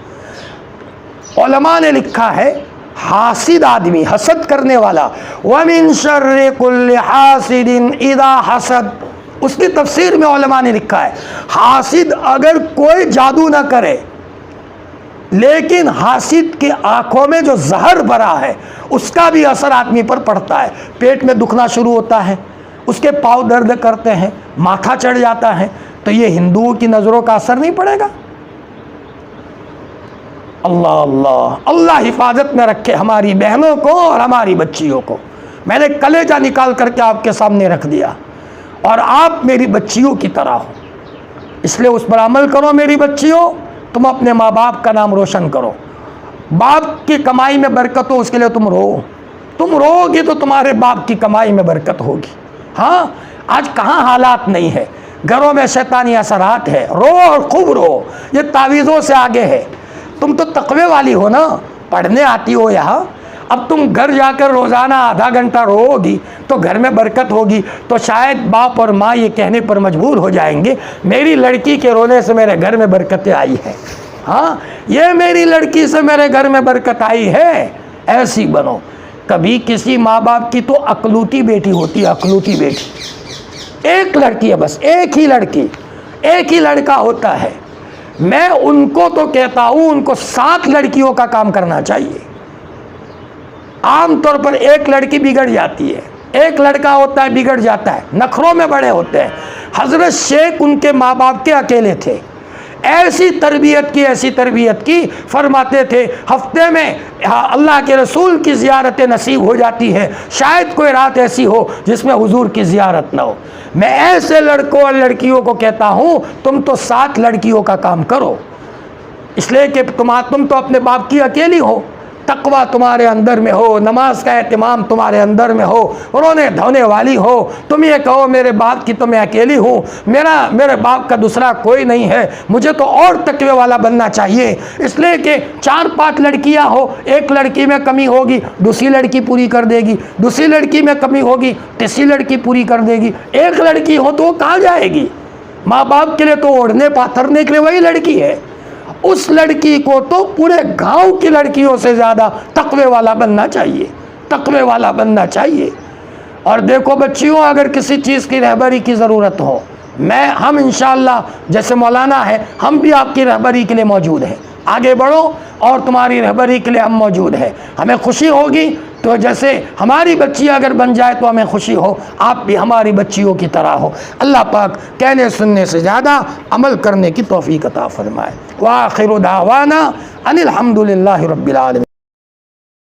उलमा ने लिखा है, हासिद आदमी, हसद करने वाला, वमिन शर्रि कुल्लि हासिदिन इदा हसद, उसकी तफसीर में उलमा ने लिखा है, हासिद अगर कोई जादू ना करे लेकिन हासिद की आंखों में जो जहर भरा है उसका भी असर आदमी पर पड़ता है। पेट में दुखना शुरू होता है, उसके पाँव दर्द करते हैं, माथा चढ़ जाता है। तो ये हिंदुओं की नज़रों का असर नहीं पड़ेगा? अल्लाह अल्लाह अल्लाह हिफाजत में रखे हमारी बहनों को और हमारी बच्चियों को। मैंने कलेजा निकाल करके आपके सामने रख दिया और आप मेरी बच्चियों की तरह हो, इसलिए उस पर अमल करो। मेरी बच्चियों, तुम अपने माँ बाप का नाम रोशन करो। बाप की कमाई में बरकत हो, उसके लिए तुम रोगी तो तुम्हारे बाप की कमाई में बरकत होगी। हाँ, आज कहाँ हालात नहीं है, घरों में शैतानी असरात है। रो और खूब रो, ये तावीज़ों से आगे है। तुम तो तकवे वाली हो ना, पढ़ने आती हो यहाँ। अब तुम घर जाकर रोज़ाना आधा घंटा रोओगी तो घर में बरकत होगी। तो शायद बाप और माँ ये कहने पर मजबूर हो जाएंगे, मेरी लड़की के रोने से मेरे घर में बरकतें आई है। हाँ, ये मेरी लड़की से मेरे घर में बरकत आई है। ऐसी बनो। कभी किसी माँ बाप की तो अकलूती बेटी होती है, अकलूती बेटी। एक लड़की है बस, एक ही लड़का होता है। मैं उनको तो कहता हूँ उनको 7 लड़कियों का काम करना चाहिए। आमतौर पर एक लड़की बिगड़ जाती है, एक लड़का होता है बिगड़ जाता है, नखरों में बड़े होते हैं। हज़रत शेख उनके माँ बाप के अकेले थे, ऐसी तरबियत की फरमाते थे। हफ्ते में अल्लाह के रसूल की ज़ियारत नसीब हो जाती है, शायद कोई रात ऐसी हो जिसमें हुजूर की ज़ियारत ना हो। मैं ऐसे लड़कों और लड़कियों को कहता हूँ, तुम तो 7 लड़कियों का काम करो, इसलिए कि तुम तो अपने बाप की अकेली हो। तकवा तुम्हारे अंदर में हो, नमाज का एहतिमाम तुम्हारे अंदर में हो, रोने धोने वाली हो, तुम ये कहो मेरे बाप की तो मैं अकेली हूँ, मेरे बाप का दूसरा कोई नहीं है, मुझे तो और तकवे वाला बनना चाहिए। इसलिए कि 4-5 लड़कियाँ हो, एक लड़की में कमी होगी दूसरी लड़की पूरी कर देगी, दूसरी लड़की में कमी होगी तीसरी लड़की पूरी कर देगी, एक लड़की हो तो वो कहाँ जाएगी? माँ बाप के लिए तो ओढ़ने पाथरने के लिए वही लड़की है। उस लड़की को तो पूरे गांव की लड़कियों से ज़्यादा तकवे वाला बनना चाहिए, तकवे वाला बनना चाहिए। और देखो बच्चियों, अगर किसी चीज़ की रहबरी की ज़रूरत हो, हम इंशाअल्लाह जैसे मौलाना है, हम भी आपकी रहबरी के लिए मौजूद हैं। आगे बढ़ो और तुम्हारी रहबरी के लिए हम मौजूद हैं। हमें खुशी होगी तो जैसे हमारी बच्ची अगर बन जाए तो हमें खुशी हो, आप भी हमारी बच्चियों की तरह हो। अल्लाह पाक कहने सुनने से ज़्यादा अमल करने की तौफीक अता फरमाए। व आखिरु दावाना अनिल हम्दुलिल्लाहि रब्बिल आलमीन।